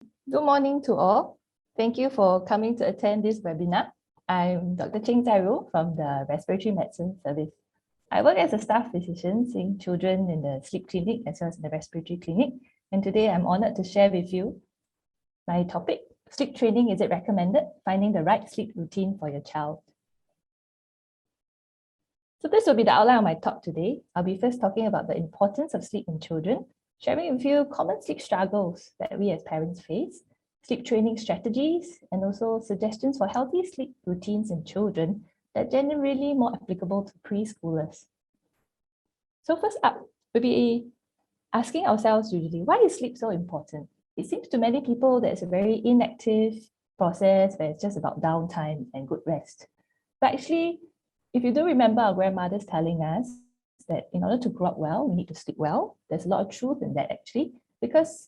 Good morning to all. Thank you for coming to attend this webinar. I'm Dr. Cheng Zai Ru from the Respiratory Medicine Service. I work as a staff physician seeing children in the sleep clinic as well as the respiratory clinic. And today I'm honored to share with you my topic, sleep training, is it recommended? Finding the right sleep routine for your child. So this will be the outline of my talk today. I'll be first talking about the importance of sleep in children, sharing with you common sleep struggles that we as parents face, sleep training strategies, and also suggestions for healthy sleep routines in children that are generally more applicable to preschoolers. So first up, we'll be asking ourselves usually, why is sleep so important? It seems to many people that it's a very inactive process where it's just about downtime and good rest. But actually, if you do remember our grandmothers telling us that in order to grow up well, we need to sleep well. There's a lot of truth in that actually, because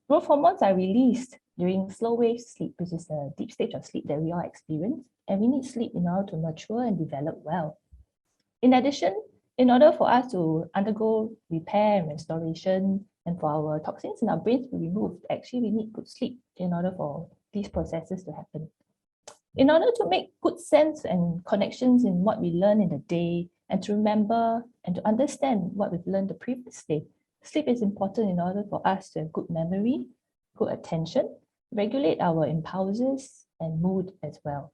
growth hormones are released during slow wave sleep, which is a deep stage of sleep that we all experience. And we need sleep in order to mature and develop well. In addition, in order for us to undergo repair and restoration and for our toxins in our brains to be removed, actually we need good sleep in order for these processes to happen. In order to make good sense and connections in what we learn in the day and to remember and to understand what we've learned the previous day, sleep is important in order for us to have good memory, good attention, regulate our impulses and mood as well.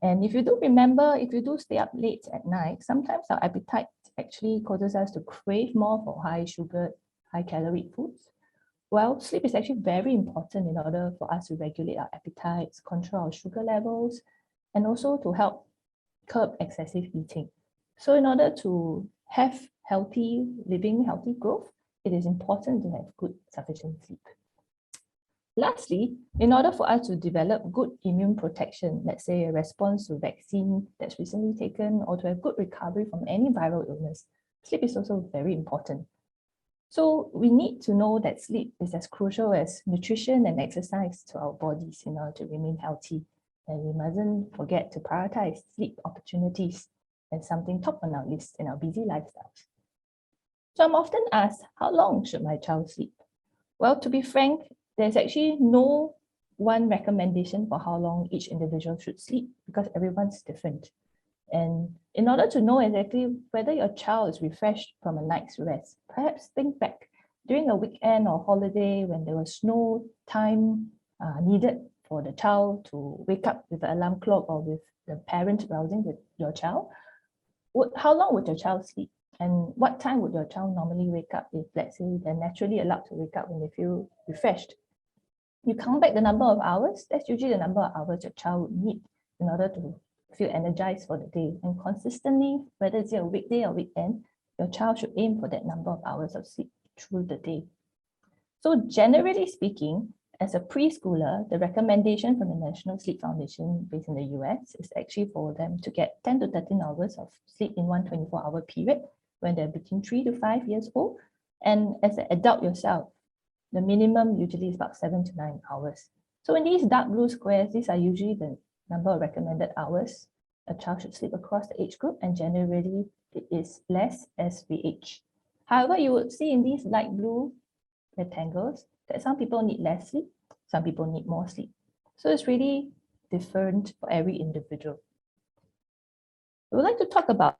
And if you do remember, if you do stay up late at night, sometimes our appetite actually causes us to crave more for high sugar, high calorie foods. Well, sleep is actually very important in order for us to regulate our appetites, control our sugar levels, and also to help curb excessive eating. So in order to have healthy living, healthy growth, it is important to have good, sufficient sleep. Lastly, in order for us to develop good immune protection, let's say a response to vaccine that's recently taken, or to have good recovery from any viral illness, sleep is also very important. So we need to know that sleep is as crucial as nutrition and exercise to our bodies in order to remain healthy. And we mustn't forget to prioritize sleep opportunities as something top on our list in our busy lifestyles. So I'm often asked, how long should my child sleep? Well, to be frank, there's actually no one recommendation for how long each individual should sleep because everyone's different. And in order to know exactly whether your child is refreshed from a night's rest, perhaps think back during a weekend or holiday when there was no time needed for the child to wake up with an alarm clock or with the parent rousing with your child. How long would your child sleep? And what time would your child normally wake up if, let's say, they're naturally allowed to wake up when they feel refreshed? You count back the number of hours, that's usually the number of hours your child would need in order to feel energized for the day. And consistently, whether it's a weekday or weekend, your child should aim for that number of hours of sleep through the day. So generally speaking, as a preschooler, the recommendation from the National Sleep Foundation based in the US is actually for them to get 10 to 13 hours of sleep in one 24-hour period when they're between 3 to 5 years old. And as an adult yourself, the minimum usually is about 7 to 9 hours. So in these dark blue squares, these are usually the number of recommended hours a child should sleep across the age group, and generally it is less as we age. However, you would see in these light blue rectangles that some people need less sleep, some people need more sleep. So it's really different for every individual. We would like to talk about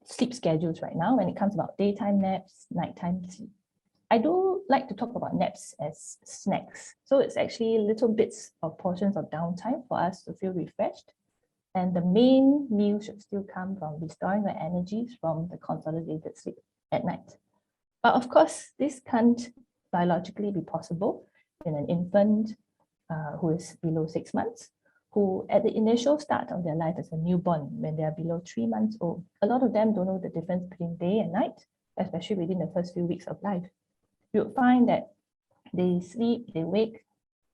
sleep schedules right now when it comes about daytime naps, nighttime sleep. I do like to talk about naps as snacks. So it's actually little bits of portions of downtime for us to feel refreshed. And the main meal should still come from restoring the energies from the consolidated sleep at night. But of course, this can't biologically be possible in an infant who is below 6 months, who at the initial start of their life as a newborn, when they are below 3 months old, a lot of them don't know the difference between day and night, especially within the first few weeks of life. You'll find that they sleep, they wake,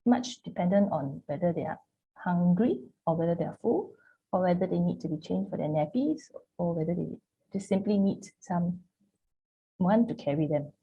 much dependent on whether they are hungry or whether they are full, or whether they need to be changed for their nappies, or whether they just simply need someone to carry them.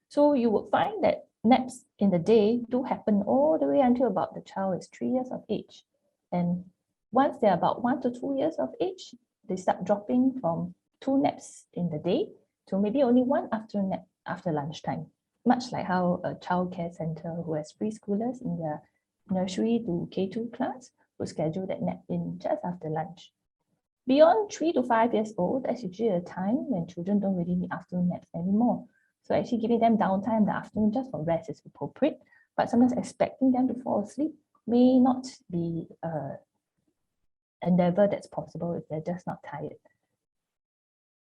So you would find that naps in the day do happen all the way until about the child is 3 years of age. And once they're about 1 to 2 years of age, they start dropping from 2 naps in the day to maybe only 1 afternoon nap after lunchtime. much like how a childcare center who has preschoolers in their nursery to K2 class will schedule that nap in just after lunch. Beyond 3 to 5 years old, that's usually a time when children don't really need afternoon naps anymore. So actually giving them downtime in the afternoon just for rest is appropriate, but sometimes expecting them to fall asleep may not be an endeavor that's possible if they're just not tired.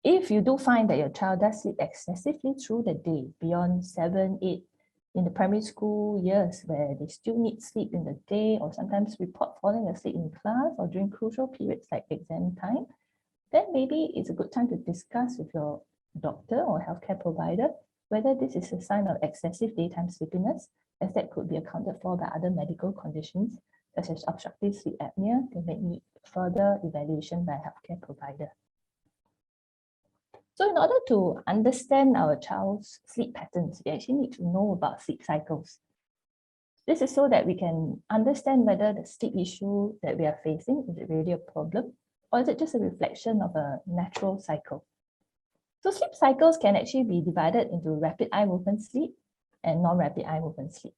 If you do find that your child does sleep excessively through the day, beyond 7, 8, in the primary school years where they still need sleep in the day or sometimes report falling asleep in class or during crucial periods like exam time, then maybe it's a good time to discuss with your doctor or healthcare provider whether this is a sign of excessive daytime sleepiness, as that could be accounted for by other medical conditions such as obstructive sleep apnea. They may need further evaluation by a healthcare provider. So in order to understand our child's sleep patterns, we actually need to know about sleep cycles. This is so that we can understand whether the sleep issue that we are facing is really a problem, or is it just a reflection of a natural cycle? So sleep cycles can actually be divided into rapid eye movement sleep and non-rapid eye movement sleep.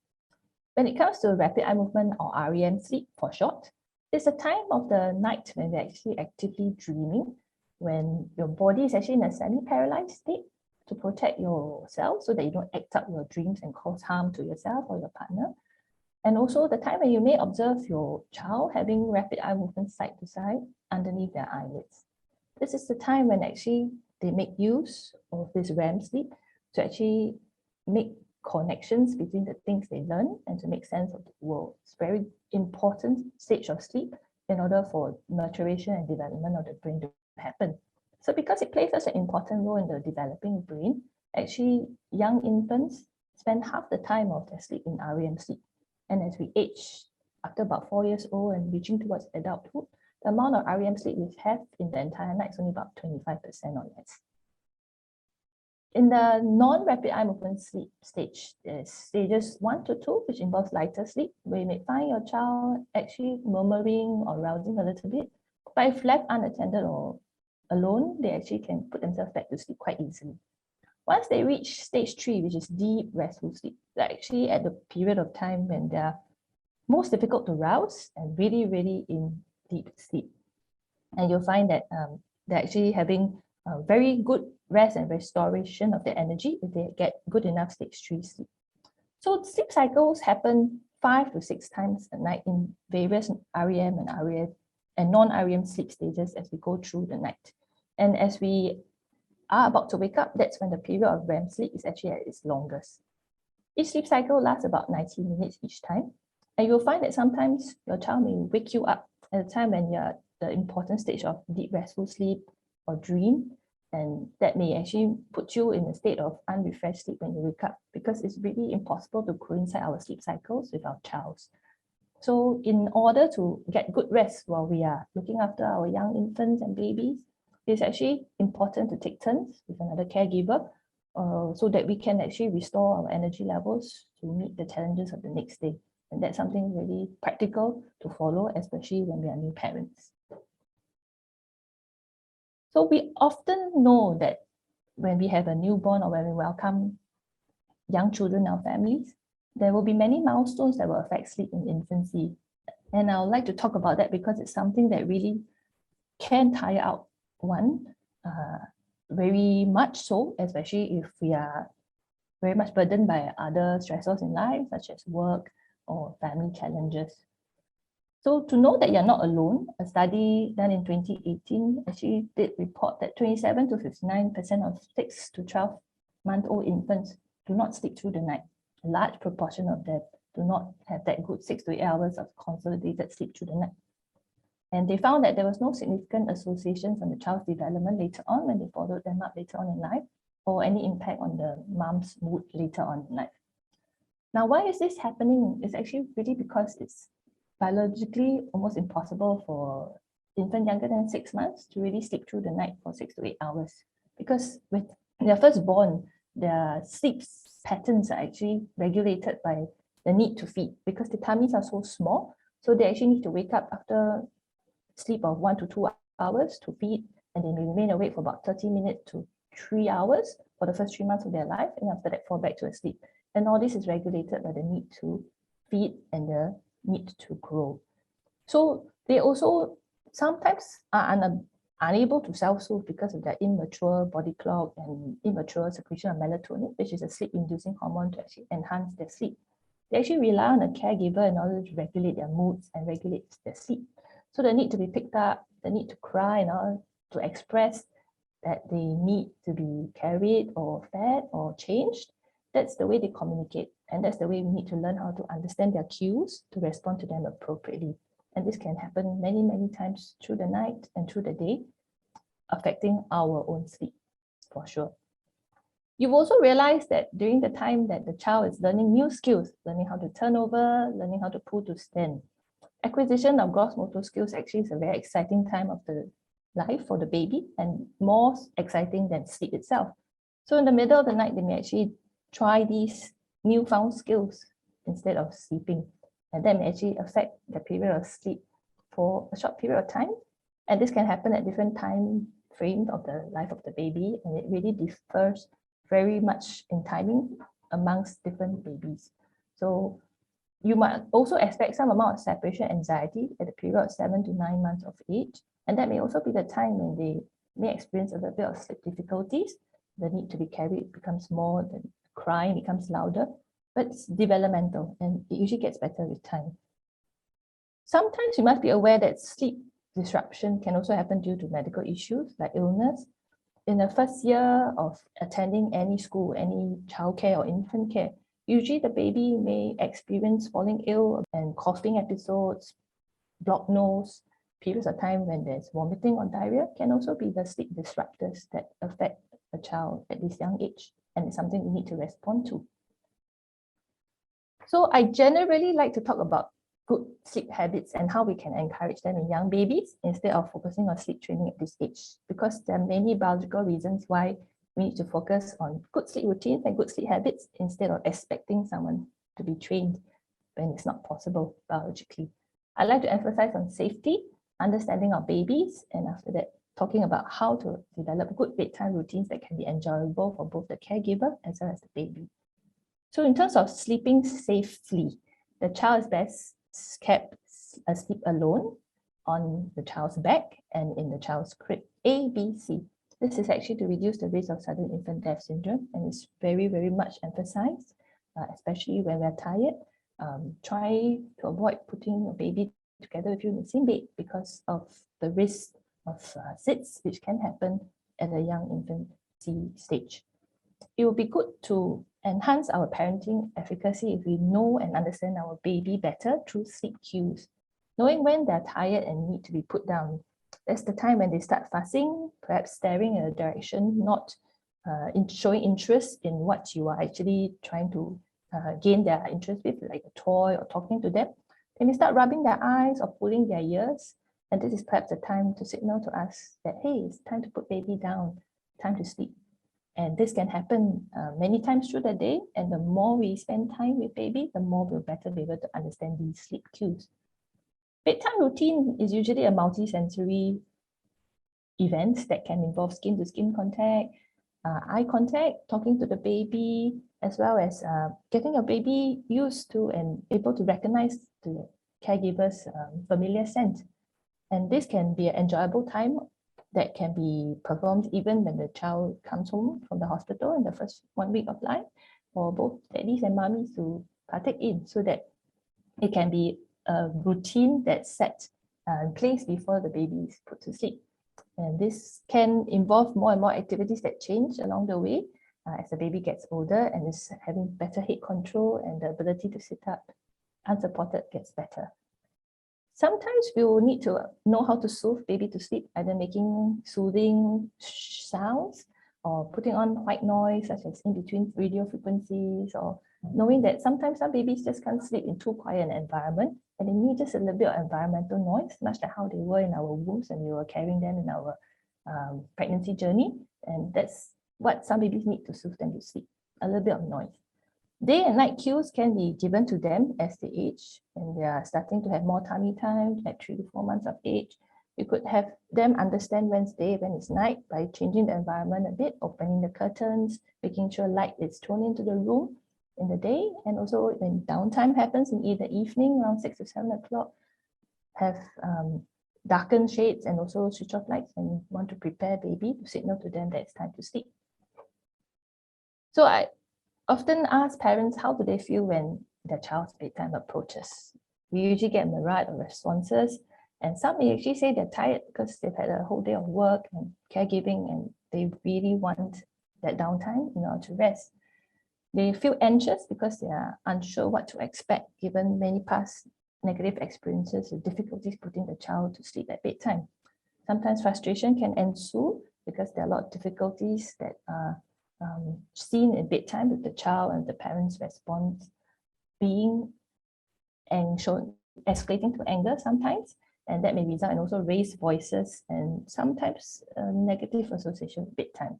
When it comes to rapid eye movement or REM sleep for short, it's a time of the night when we're actually actively dreaming, when your body is actually in a semi-paralyzed state to protect yourself so that you don't act out your dreams and cause harm to yourself or your partner. And also the time when you may observe your child having rapid eye movement side to side underneath their eyelids. This is the time when actually they make use of this REM sleep to actually make connections between the things they learn and to make sense of the world. It's a very important stage of sleep in order for maturation and development of the brain to happen. So because it plays such an important role in the developing brain, actually young infants spend half the time of their sleep in REM sleep. And as we age, after about 4 years old and reaching towards adulthood, the amount of REM sleep we have in the entire night is only about 25% or less. In the non-rapid eye movement sleep stage, there's stages 1 to 2, which involves lighter sleep, where you may find your child actually murmuring or rousing a little bit. But if left unattended or alone, they actually can put themselves back to sleep quite easily. Once they reach stage 3, which is deep restful sleep, they're actually at the period of time when they're most difficult to rouse and really, really in deep sleep. And you'll find that they're actually having very good rest and restoration of their energy if they get good enough stage 3 sleep. So sleep cycles happen 5 to 6 times a night in various REM and non-REM sleep stages as we go through the night. And as we are about to wake up, that's when the period of REM sleep is actually at its longest. Each sleep cycle lasts about 90 minutes each time. And you'll find that sometimes your child may wake you up at a time when you're at the important stage of deep restful sleep or dream. And that may actually put you in a state of unrefreshed sleep when you wake up, because it's really impossible to coincide our sleep cycles with our child's. So in order to get good rest while we are looking after our young infants and babies, it's actually important to take turns with another caregiver so that we can actually restore our energy levels to meet the challenges of the next day. And that's something really practical to follow, especially when we are new parents. So we often know that when we have a newborn or when we welcome young children in our families, there will be many milestones that will affect sleep in infancy. And I would like to talk about that because it's something that really can tire out one very much so, especially if we are very much burdened by other stressors in life, such as work or family challenges. So to know that you're not alone, a study done in 2018 actually did report that 27 to 59% of 6 to 12-month-old infants do not sleep through the night. A large proportion of them do not have that good 6 to 8 hours of consolidated sleep through the night. And they found that there was no significant associations on the child's development later on when they followed them up later on in life, or any impact on the mom's mood later on in life. Now, why is this happening? It's actually really because it's biologically almost impossible for infants younger than 6 months to really sleep through the night for 6 to 8 hours. Because with their first born, their sleep patterns are actually regulated by the need to feed, because the tummies are so small. So they actually need to wake up after sleep of 1 to 2 hours to feed, and they may remain awake for about 30 minutes to 3 hours for the first 3 months of their life, and after that fall back to sleep. And all this is regulated by the need to feed and the need to grow. So they also sometimes are unable to self-soothe because of their immature body clock and immature secretion of melatonin, which is a sleep-inducing hormone to actually enhance their sleep. They actually rely on a caregiver in order to regulate their moods and regulate their sleep. So the need to be picked up, the need to cry in order to express that they need to be carried or fed or changed, that's the way they communicate. And that's the way we need to learn how to understand their cues to respond to them appropriately. And this can happen many, many times through the night and through the day, affecting our own sleep, for sure. You've also realized that during the time that the child is learning new skills, learning how to turn over, learning how to pull to stand, acquisition of gross motor skills actually is a very exciting time of the life for the baby and more exciting than sleep itself. So in the middle of the night, they may actually try these newfound skills instead of sleeping. And that may actually affect the period of sleep for a short period of time. And this can happen at different time frames of the life of the baby. And it really differs very much in timing amongst different babies. So you might also expect some amount of separation anxiety at the period of 7 to 9 months of age. And that may also be the time when they may experience a little bit of sleep difficulties. The need to be carried becomes more, the crying becomes louder, but it's developmental and it usually gets better with time. Sometimes you must be aware that sleep disruption can also happen due to medical issues like illness. In the first year of attending any school, any childcare or infant care, usually the baby may experience falling ill and coughing episodes, blocked nose, periods of time when there's vomiting or diarrhea can also be the sleep disruptors that affect a child at this young age, and it's something we need to respond to. So I generally like to talk about good sleep habits and how we can encourage them in young babies instead of focusing on sleep training at this age, because there are many biological reasons why we need to focus on good sleep routines and good sleep habits instead of expecting someone to be trained when it's not possible biologically. I like to emphasize on safety, understanding our babies, and after that, talking about how to develop good bedtime routines that can be enjoyable for both the caregiver as well as the baby. So in terms of sleeping safely, the child is best kept asleep alone on the child's back and in the child's crib. A, B, C. This is actually to reduce the risk of sudden infant death syndrome, and it's very, very much emphasized, especially when we're tired. Try to avoid putting a baby together with you in the same bed because of the risk of SIDS, which can happen at a young infancy stage. It will be good to enhance our parenting efficacy if we know and understand our baby better through sleep cues. Knowing when they're tired and need to be put down. That's the time when they start fussing, perhaps staring in a direction, not showing interest in what you are actually trying to gain their interest with, like a toy or talking to them. They may start rubbing their eyes or pulling their ears. And this is perhaps a time to signal to us that, hey, it's time to put baby down, time to sleep. And this can happen many times through the day. And the more we spend time with baby, the more we'll better be able to understand these sleep cues. Bedtime routine is usually a multi-sensory event that can involve skin-to-skin contact, eye contact, talking to the baby, as well as getting your baby used to and able to recognize the caregiver's familiar scent. And this can be an enjoyable time that can be performed even when the child comes home from the hospital in the first 1 week of life, for both daddies and mummies to partake in, so that it can be a routine that's set in place before the baby is put to sleep. And this can involve more and more activities that change along the way as the baby gets older and is having better head control, and the ability to sit up unsupported gets better. Sometimes we will need to know how to soothe baby to sleep, either making soothing sounds or putting on white noise, such as in between radio frequencies, or knowing that sometimes some babies just can't sleep in too quiet an environment and they need just a little bit of environmental noise, much like how they were in our wombs and we were carrying them in our pregnancy journey. And that's what some babies need to soothe them to sleep, a little bit of noise. Day and night cues can be given to them as they age, and they are starting to have more tummy time at 3 to 4 months of age. You could have them understand when's day, when it's night by changing the environment a bit, opening the curtains, making sure light is thrown into the room in the day, and also when downtime happens in the evening around 6 to 7 o'clock, have darken shades and also switch off lights when you want to prepare baby to signal to them that it's time to sleep. So I often ask parents, how do they feel when their child's bedtime approaches? We usually get a myriad of responses, and some may actually say they're tired because they've had a whole day of work and caregiving and they really want that downtime in order to rest. They feel anxious because they are unsure what to expect given many past negative experiences with difficulties putting the child to sleep at bedtime. Sometimes frustration can ensue because there are a lot of difficulties that are seen in bedtime with the child and the parents' response being and shown escalating to anger sometimes, and that may result in also raised voices and sometimes negative association with bedtime.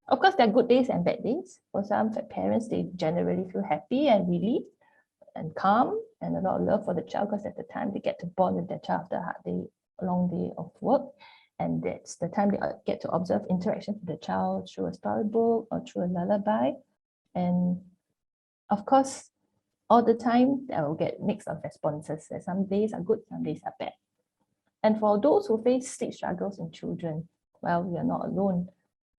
Of course, there are good days and bad days. For some parents, they generally feel happy and relieved and calm and a lot of love for the child because at the time they get to bond with their child after a hard day, a long day of work. And that's the time they get to observe interactions with the child through a storybook or through a lullaby. And of course, all the time, they will get mix of responses. Some days are good, some days are bad. And for those who face sleep struggles in children, well, we are not alone.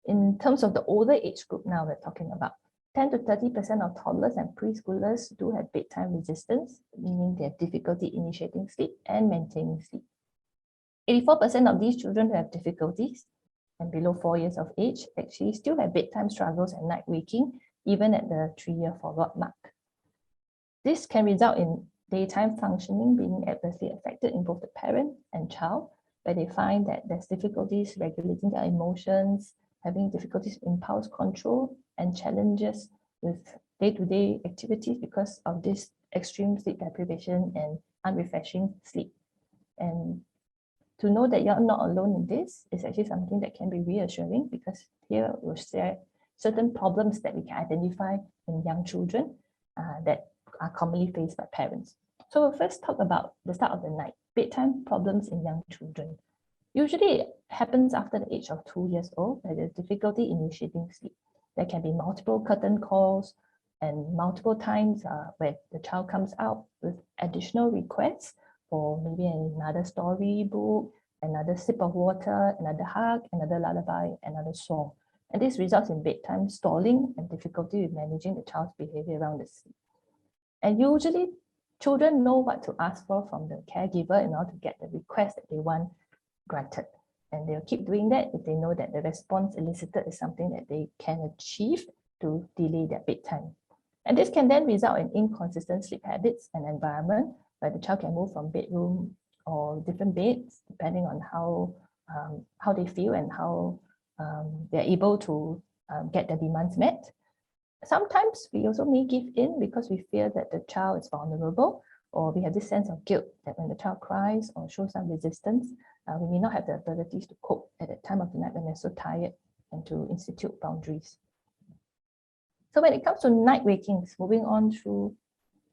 In terms of the older age group now we're talking about, 10 to 30% of toddlers and preschoolers do have bedtime resistance, meaning they have difficulty initiating sleep and maintaining sleep. 84% of these children who have difficulties and below 4 years of age actually still have bedtime struggles and night waking, even at the 3-year follow-up mark. This can result in daytime functioning being adversely affected in both the parent and child, where they find that there's difficulties regulating their emotions, having difficulties with impulse control, and challenges with day-to-day activities because of this extreme sleep deprivation and unrefreshing sleep. And to know that you're not alone in this is actually something that can be reassuring, because here we'll share certain problems that we can identify in young children that are commonly faced by parents. So we'll first talk about the start of the night, bedtime problems in young children. Usually it happens after the age of 2 years old, where there's difficulty initiating sleep. There can be multiple curtain calls and multiple times where the child comes out with additional requests for maybe another storybook, another sip of water, another hug, another lullaby, another song. And this results in bedtime stalling and difficulty with managing the child's behavior around the sleep. And usually children know what to ask for from the caregiver in order to get the request that they want granted. And they'll keep doing that if they know that the response elicited is something that they can achieve to delay their bedtime. And this can then result in inconsistent sleep habits and environment, where the child can move from bedroom or different beds, depending on how they feel and how they're able to get their demands met. Sometimes we also may give in because we fear that the child is vulnerable, or we have this sense of guilt that when the child cries or shows some resistance, we may not have the abilities to cope at that time of the night when they're so tired, and to institute boundaries. So when it comes to night wakings, moving on through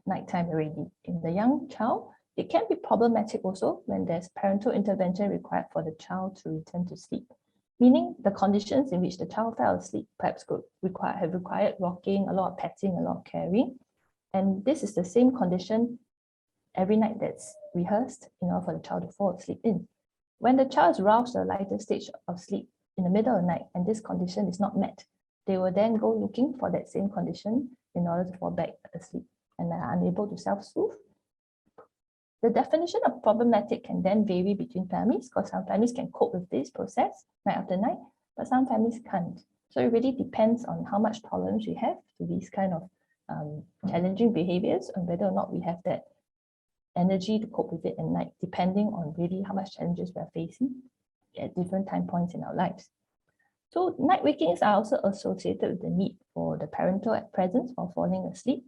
nighttime already, in the young child, it can be problematic also when there's parental intervention required for the child to return to sleep. Meaning the conditions in which the child fell asleep perhaps could have required rocking, a lot of petting, a lot of caring. And this is the same condition every night that's rehearsed in order for the child to fall asleep in. When the child is roused to a lighter stage of sleep in the middle of the night and this condition is not met, they will then go looking for that same condition in order to fall back asleep and are unable to self-soothe. The definition of problematic can then vary between families, because some families can cope with this process night after night, but some families can't. So it really depends on how much tolerance we have to these kind of challenging behaviors, and whether or not we have that energy to cope with it at night, depending on really how much challenges we're facing at different time points in our lives. So night wakings are also associated with the need for the parental presence while falling asleep.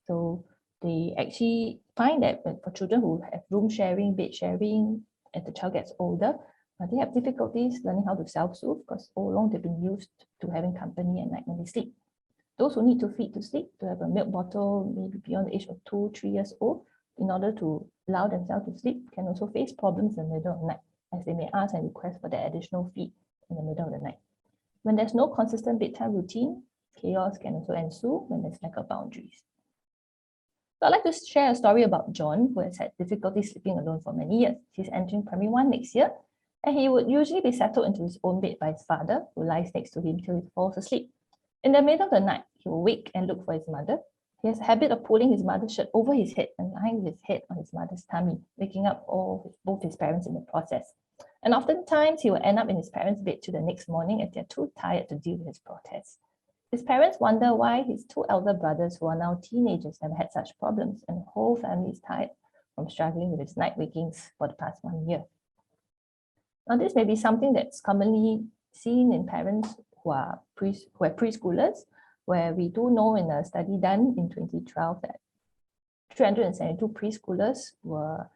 So they actually find that for children who have room sharing, bed sharing, as the child gets older, they have difficulties learning how to self-soothe because all along they've been used to having company at night when they sleep. Those who need to feed to sleep, to have a milk bottle, maybe beyond the age of 2, 3 years old, in order to allow themselves to sleep, can also face problems in the middle of the night. as they may ask and request for the additional feed in the middle of the night. When there's no consistent bedtime routine, chaos can also ensue when there's lack of boundaries. So I'd like to share a story about John, who has had difficulty sleeping alone for many years. He's entering primary 1 next year, and he would usually be settled into his own bed by his father, who lies next to him till he falls asleep. In the middle of the night, he will wake and look for his mother. He has a habit of pulling his mother's shirt over his head and lying with his head on his mother's tummy, waking up both his parents in the process. And oftentimes, he will end up in his parents' bed till the next morning as they're too tired to deal with his protests. His parents wonder why his 2 elder brothers, who are now teenagers, have had such problems, and the whole family is tired from struggling with his night wakings for the past 1 year. Now, this may be something that's commonly seen in parents who are preschoolers, where we do know in a study done in 2012 that 372 preschoolers were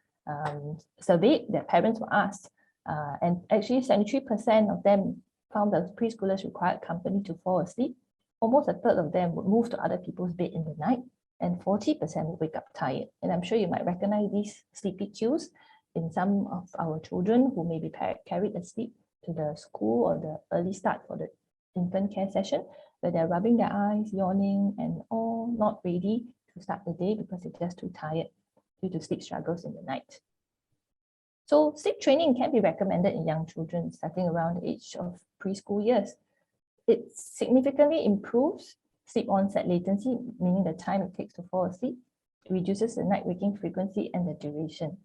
surveyed, their parents were asked, and actually 73% of them found that preschoolers required company to fall asleep. Almost a third of them would move to other people's bed in the night, and 40% would wake up tired. And I'm sure you might recognize these sleepy cues in some of our children who may be carried asleep to the school or the early start for the infant care session, where they're rubbing their eyes, yawning, and all not ready to start the day because they're just too tired due to sleep struggles in the night. So sleep training can be recommended in young children starting around the age of preschool years. It significantly improves sleep onset latency, meaning the time it takes to fall asleep. It reduces the night waking frequency and the duration.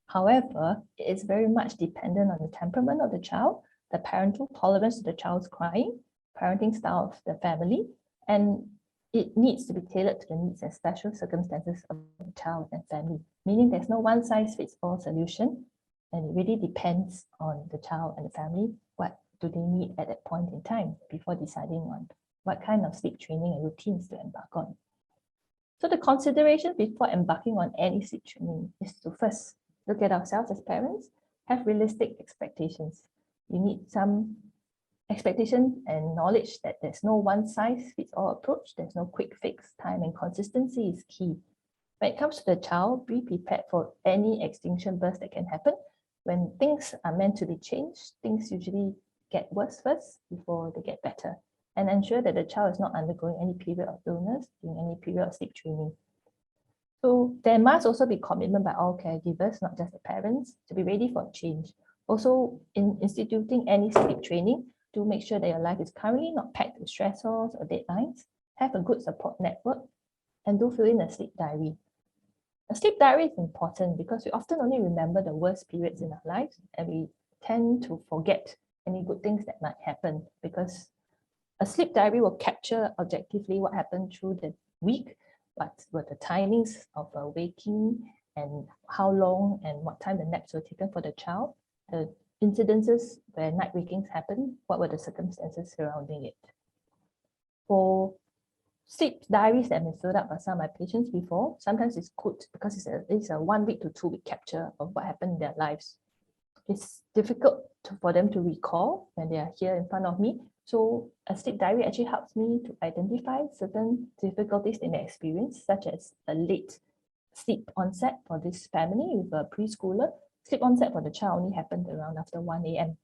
However, it is very much dependent on the temperament of the child, the parental tolerance to the child's crying, parenting style of the family, and it needs to be tailored to the needs and special circumstances of the child and family, meaning there's no one-size-fits-all solution, and it really depends on the child and the family. What do they need at that point in time before deciding on what kind of sleep training and routines to embark on? So the consideration before embarking on any sleep training is to first look at ourselves as parents, have realistic expectations. You need some expectation and knowledge that there's no one-size-fits-all approach, there's no quick fix. Time and consistency is key. When it comes to the child, be prepared for any extinction burst that can happen. When things are meant to be changed, things usually get worse first before they get better, and ensure that the child is not undergoing any period of illness during any period of sleep training. So there must also be commitment by all caregivers, not just the parents, to be ready for change. Also, in instituting any sleep training, do make sure that your life is currently not packed with stressors or deadlines. Have a good support network, and do fill in a sleep diary. A sleep diary is important because we often only remember the worst periods in our lives, and we tend to forget any good things that might happen, because a sleep diary will capture objectively what happened through the week, what were the timings of waking, and how long and what time the naps were taken for the child, the incidences where night wakings happened, what were the circumstances surrounding it. For sleep diaries that have been filled out by some of my patients before, sometimes it's good because it's a 1 week to 2 week capture of what happened in their lives. It's difficult for them to recall when they are here in front of me. So a sleep diary actually helps me to identify certain difficulties they may experience, such as a late sleep onset for this family with a preschooler. Sleep onset for the child only happened around after 1 a.m.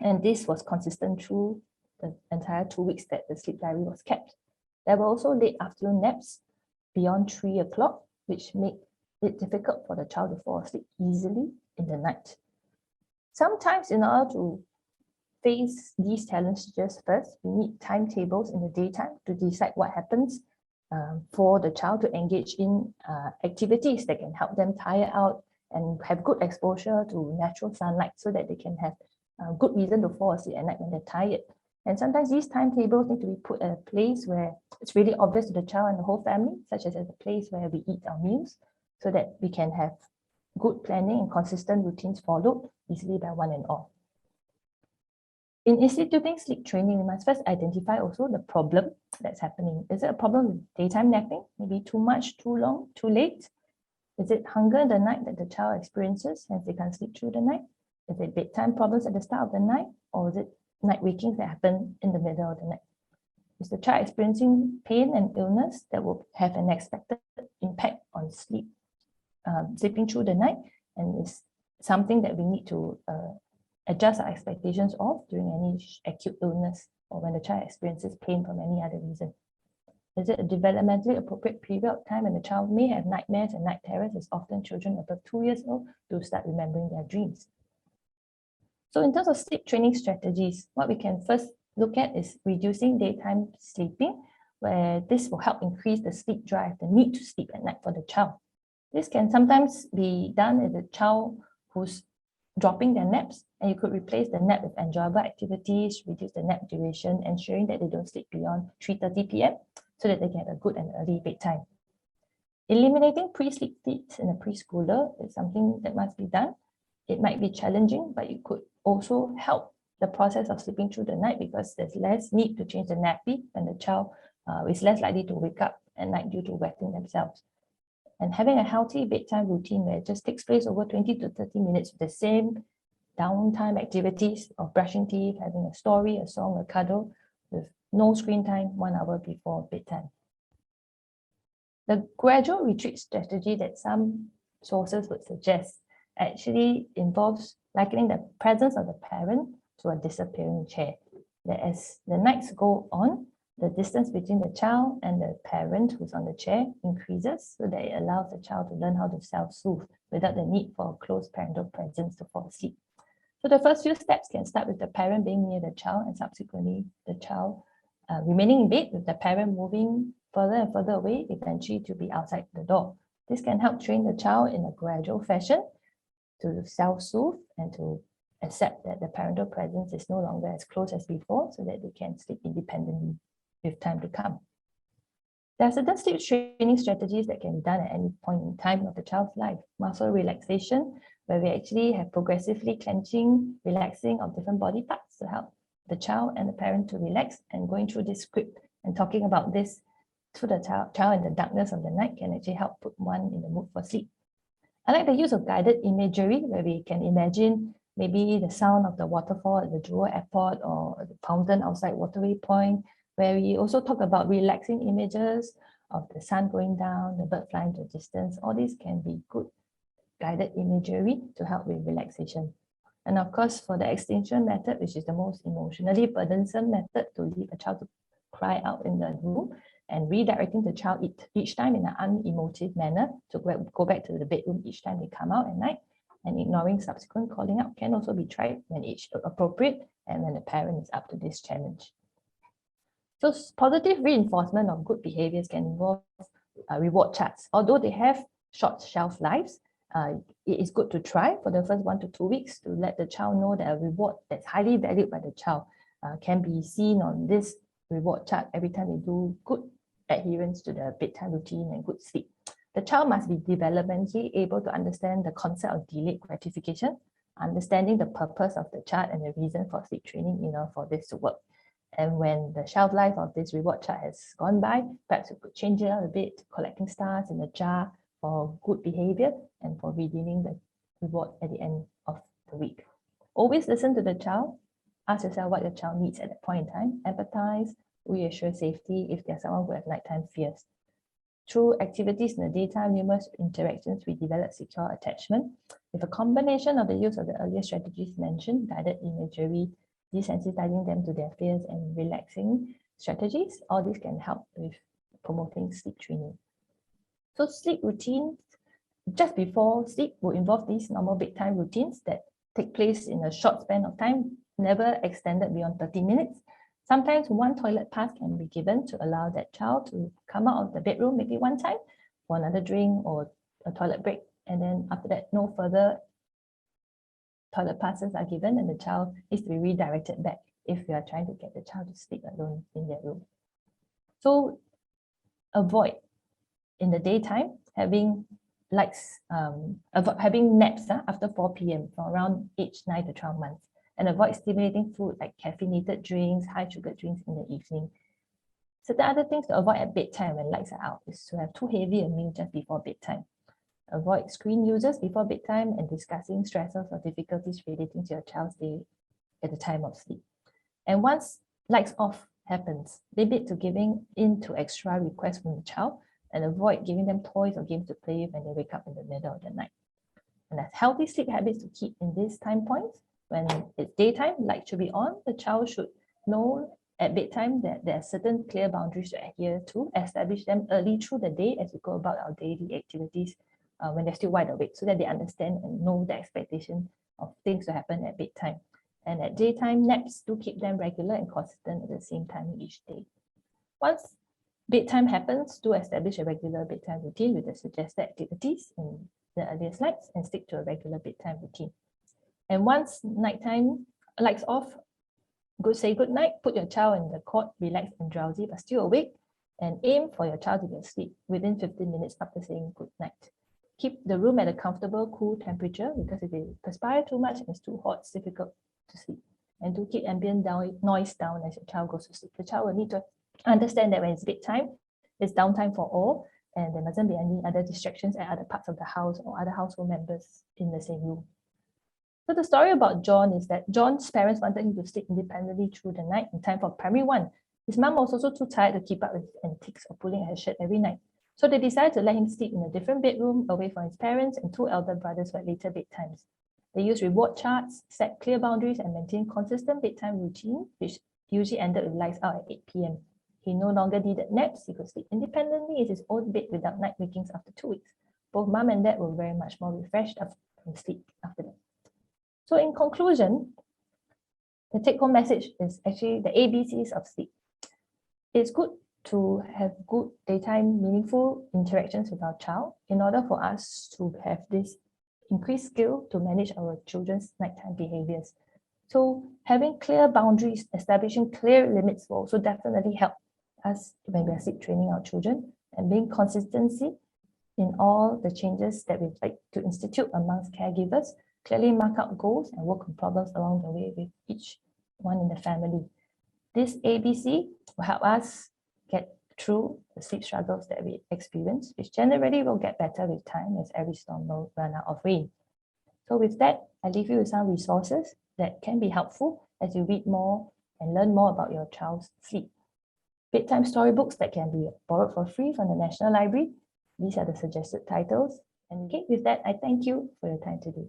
And this was consistent through the entire 2 weeks that the sleep diary was kept. There were also late afternoon naps beyond 3 o'clock, which made it difficult for the child to fall asleep easily in the night. Sometimes in order to face these challenges first, we need timetables in the daytime to decide what happens for the child to engage in activities that can help them tire out and have good exposure to natural sunlight so that they can have a good reason to fall asleep at night when they're tired. And sometimes these timetables need to be put at a place where it's really obvious to the child and the whole family, such as at a place where we eat our meals, so that we can have good planning and consistent routines followed easily by one and all. In instituting sleep training, we must first identify also the problem that's happening. Is it a problem with daytime napping? Maybe too much, too long, too late? Is it hunger in the night that the child experiences as they can't sleep through the night? Is it bedtime problems at the start of the night? Or is it night wakings that happen in the middle of the night? Is the child experiencing pain and illness that will have an expected impact on sleeping through the night, and is something that we need to adjust our expectations of during any acute illness or when the child experiences pain from any other reason? Is it a developmentally appropriate period of time when the child may have nightmares and night terrors, as often children above 2 years old do start remembering their dreams? So in terms of sleep training strategies, what we can first look at is reducing daytime sleeping, where this will help increase the sleep drive, the need to sleep at night for the child. This can sometimes be done with a child who's dropping their naps, and you could replace the nap with enjoyable activities, reduce the nap duration, ensuring that they don't sleep beyond 3:30 p.m. so that they get a good and early bedtime. Eliminating pre-sleep feeds in a preschooler is something that must be done. It might be challenging, but it could also help the process of sleeping through the night because there's less need to change the nappy and the child is less likely to wake up at night due to wetting themselves. And having a healthy bedtime routine where it just takes place over 20 to 30 minutes with the same downtime activities of brushing teeth, having a story, a song, a cuddle, with no screen time 1 hour before bedtime. The gradual retreat strategy that some sources would suggest actually involves likening the presence of the parent to a disappearing chair. That as the nights go on, the distance between the child and the parent who's on the chair increases so that it allows the child to learn how to self-soothe without the need for a close parental presence to fall asleep. So the first few steps can start with the parent being near the child and subsequently the child remaining in bed with the parent moving further and further away, eventually to be outside the door. This can help train the child in a gradual fashion to self-soothe and to accept that the parental presence is no longer as close as before so that they can sleep independently with time to come. There are certain sleep training strategies that can be done at any point in time of the child's life. Muscle relaxation, where we actually have progressively clenching, relaxing of different body parts to help the child and the parent to relax, and going through this script and talking about this to the child in the darkness of the night can actually help put one in the mood for sleep. I like the use of guided imagery where we can imagine maybe the sound of the waterfall at the Jewel Airport or the fountain outside Waterway Point, where we also talk about relaxing images of the sun going down, the bird flying to a distance. All these can be good guided imagery to help with relaxation. And of course, for the extinction method, which is the most emotionally burdensome method to leave a child to cry out in the room, and redirecting the child each time in an unemotive manner to go back to the bedroom each time they come out at night, and ignoring subsequent calling out can also be tried when it's appropriate and when the parent is up to this challenge. So positive reinforcement of good behaviors can involve reward charts. Although they have short shelf lives, it is good to try for the first 1 to 2 weeks to let the child know that a reward that's highly valued by the child can be seen on this reward chart every time they do good adherence to the bedtime routine and good sleep. The child must be developmentally able to understand the concept of delayed gratification, understanding the purpose of the chart and the reason for sleep training in order for this to work. And when the shelf life of this reward chart has gone by, perhaps we could change it out a bit, collecting stars in a jar for good behavior and for redeeming the reward at the end of the week. Always listen to the child. Ask yourself what your child needs at that point in time. Empathize, reassure safety if there's someone who has nighttime fears. Through activities in the daytime, numerous interactions, we develop secure attachment. With a combination of the use of the earlier strategies mentioned, guided imagery, desensitizing them to their fears, and relaxing strategies, all these can help with promoting sleep training. So sleep routines just before sleep will involve these normal bedtime routines that take place in a short span of time, never extended beyond 30 minutes. Sometimes one toilet pass can be given to allow that child to come out of the bedroom maybe one time for another drink or a toilet break. And then after that, no further toilet passes are given and the child needs to be redirected back if we are trying to get the child to sleep alone in their room. So avoid in the daytime having having naps after 4 p.m. from around age 9 to 12 months. And avoid stimulating food like caffeinated drinks, high sugar drinks in the evening. So the other things to avoid at bedtime when lights are out is to have too heavy a meal just before bedtime. Avoid screen users before bedtime and discussing stressors or difficulties relating to your child's day at the time of sleep. And once lights off happens, limit to giving in to extra requests from the child and avoid giving them toys or games to play when they wake up in the middle of the night. And as healthy sleep habits to keep in these time points, When it's daytime, light should be on. The child should know at bedtime that there are certain clear boundaries to adhere to, establish them early through the day as we go about our daily activities when they're still wide awake, so that they understand and know the expectation of things to happen at bedtime. And at daytime, naps do keep them regular and consistent at the same time each day. Once bedtime happens, do establish a regular bedtime routine with the suggested activities in the earlier slides and stick to a regular bedtime routine. And once nighttime lights off, say good night, put your child in the cot, relaxed and drowsy, but still awake, and aim for your child to be asleep within 15 minutes after saying good night. Keep the room at a comfortable, cool temperature, because if they perspire too much and it's too hot, it's difficult to sleep. And do keep ambient noise down as your child goes to sleep. The child will need to understand that when it's bedtime, it's downtime for all, and there mustn't be any other distractions at other parts of the house or other household members in the same room. So the story about John is that John's parents wanted him to sleep independently through the night in time for primary 1. His mum was also too tired to keep up with his antics or pulling at her shirt every night. So they decided to let him sleep in a different bedroom away from his parents and 2 elder brothers for later bedtimes. They used reward charts, set clear boundaries, and maintained consistent bedtime routine, which usually ended with lights out at 8 p.m. He no longer needed naps. He could sleep independently in his own bed without night wakings after 2 weeks. Both mum and dad were very much more refreshed from sleep after that. So in conclusion, the take-home message is actually the ABCs of sleep. It's good to have good daytime meaningful interactions with our child in order for us to have this increased skill to manage our children's nighttime behaviors. So having clear boundaries, establishing clear limits will also definitely help us when we are sleep training our children, and being consistency in all the changes that we'd like to institute amongst caregivers, clearly mark out goals and work on problems along the way with each one in the family. This ABC will help us get through the sleep struggles that we experience, which generally will get better with time as every storm will run out of rain. So with that, I leave you with some resources that can be helpful as you read more and learn more about your child's sleep. Bedtime storybooks that can be borrowed for free from the National Library. These are the suggested titles. And with that, I thank you for your time today.